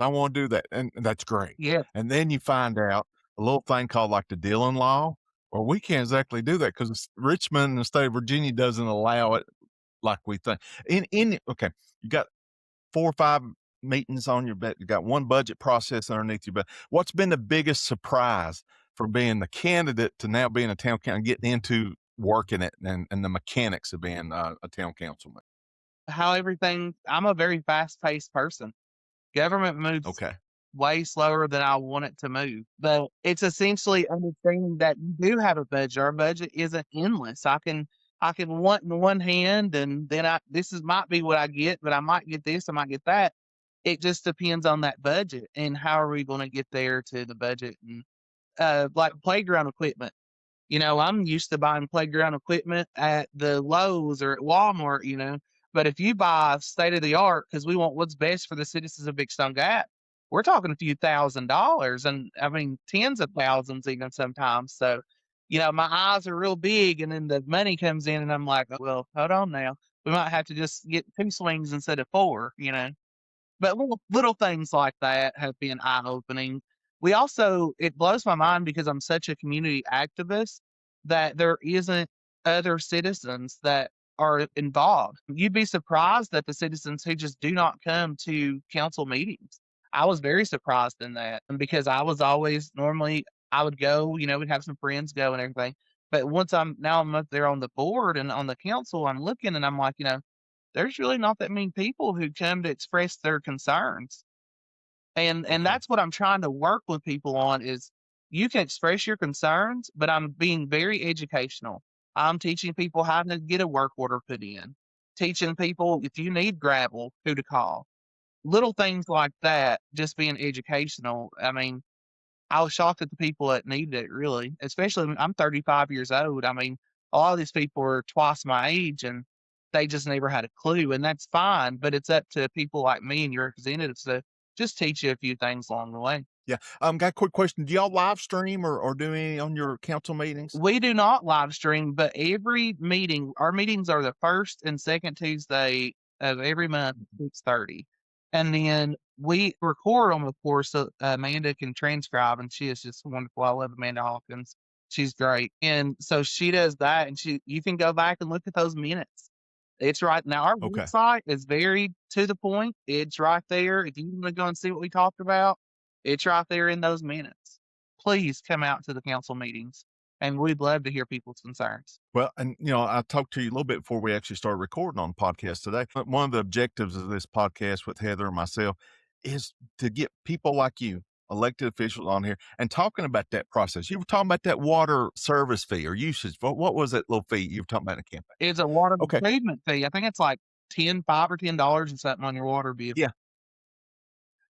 I wanna do that, and that's great. Yeah. And then you find out a little thing called, like, the Dillon Law. Well, we can't exactly do that 'cause Richmond and the state of Virginia doesn't allow it like we think. In okay, you got 4 or 5 meetings on your you got 1 budget process underneath your belt. What's been the biggest surprise for being the candidate to now being a town council, getting into working it and the mechanics of being a town councilman? How I'm a very fast paced person. Government moves Okay. way slower than I want it to move. But it's essentially understanding that you do have a budget. Our budget isn't endless. I can want in one hand and then this is might be what I get, but I might get this, I might get that. It just depends on that budget and how are we going to get there to the budget and like playground equipment. I'm used to buying playground equipment at the Lowe's or at Walmart, but if you buy state of the art because we want what's best for the citizens of Big Stone Gap, we're talking a few $1,000s and I mean tens of thousands even sometimes. So, my eyes are real big and then the money comes in and I'm like, "Oh, well, hold on now. We might have to just get 2 swings instead of 4." But little things like that have been eye-opening. It blows my mind because I'm such a community activist that there isn't other citizens that are involved. You'd be surprised that the citizens who just do not come to council meetings. I was very surprised in that because I was always normally I would go, we'd have some friends go and everything. But I'm up there on the board and on the council, I'm looking and I'm like, there's really not that many people who come to express their concerns. And Okay. that's what I'm trying to work with people on is you can express your concerns, but I'm being very educational. I'm teaching people how to get a work order put in, teaching people if you need gravel, who to call. Little things like that, just being educational. I mean, I was shocked at the people that needed it really, especially when I'm 35 years old. I mean, a lot of these people are twice my age and they just never had a clue, and that's fine. But it's up to people like me and your representatives to just teach you a few things along the way. Yeah. Got a quick question. Do y'all live stream or do any on your council meetings? We do not live stream, but our meetings are the first and second Tuesday of every month at 6:30. And then we record them, of course, so Amanda can transcribe, and she is just wonderful. I love Amanda Hawkins. She's great. And so she does that, and you can go back and look at those minutes. It's right now. Our Okay. website is very to the point. It's right there. If you want to go and see what we talked about, it's right there in those minutes. Please come out to the council meetings, and we'd love to hear people's concerns. Well, and I talked to you a little bit before we actually started recording on the podcast today. But one of the objectives of this podcast with Heather and myself is to get people like you, elected officials on here and talking about that process. You were talking about that water service fee or usage. What was that little fee you were talking about in the campaign? It's a water Okay. improvement fee. I think it's like 5 or $10 or something on your water bill. Yeah.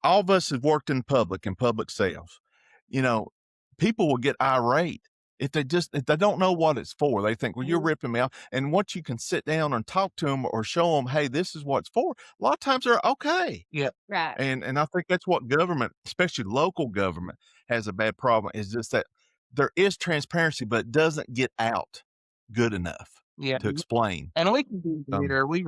All of us have worked in public sales. You know, people will get irate if they don't know what it's for. They think, well, you're Mhm. ripping me off. And once you can sit down and talk to them or show them, hey, this is what it's for, a lot of times they're okay. Yep. Right. And I think that's what government, especially local government, has a bad problem is just that there is transparency, but it doesn't get out good enough Yeah. to explain. And we can do Um, better. We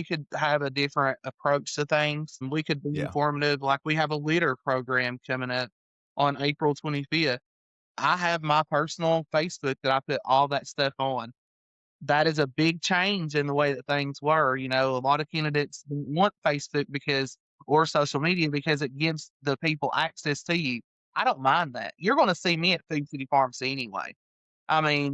could have a different approach to things. We could be yeah. informative. Like we have a leader program coming up on April 25th. I have my personal Facebook that I put all that stuff on. That is a big change in the way that things were. A lot of candidates don't want Facebook or social media because it gives the people access to you. I don't mind that. You're going to see me at Food City Pharmacy anyway. I mean,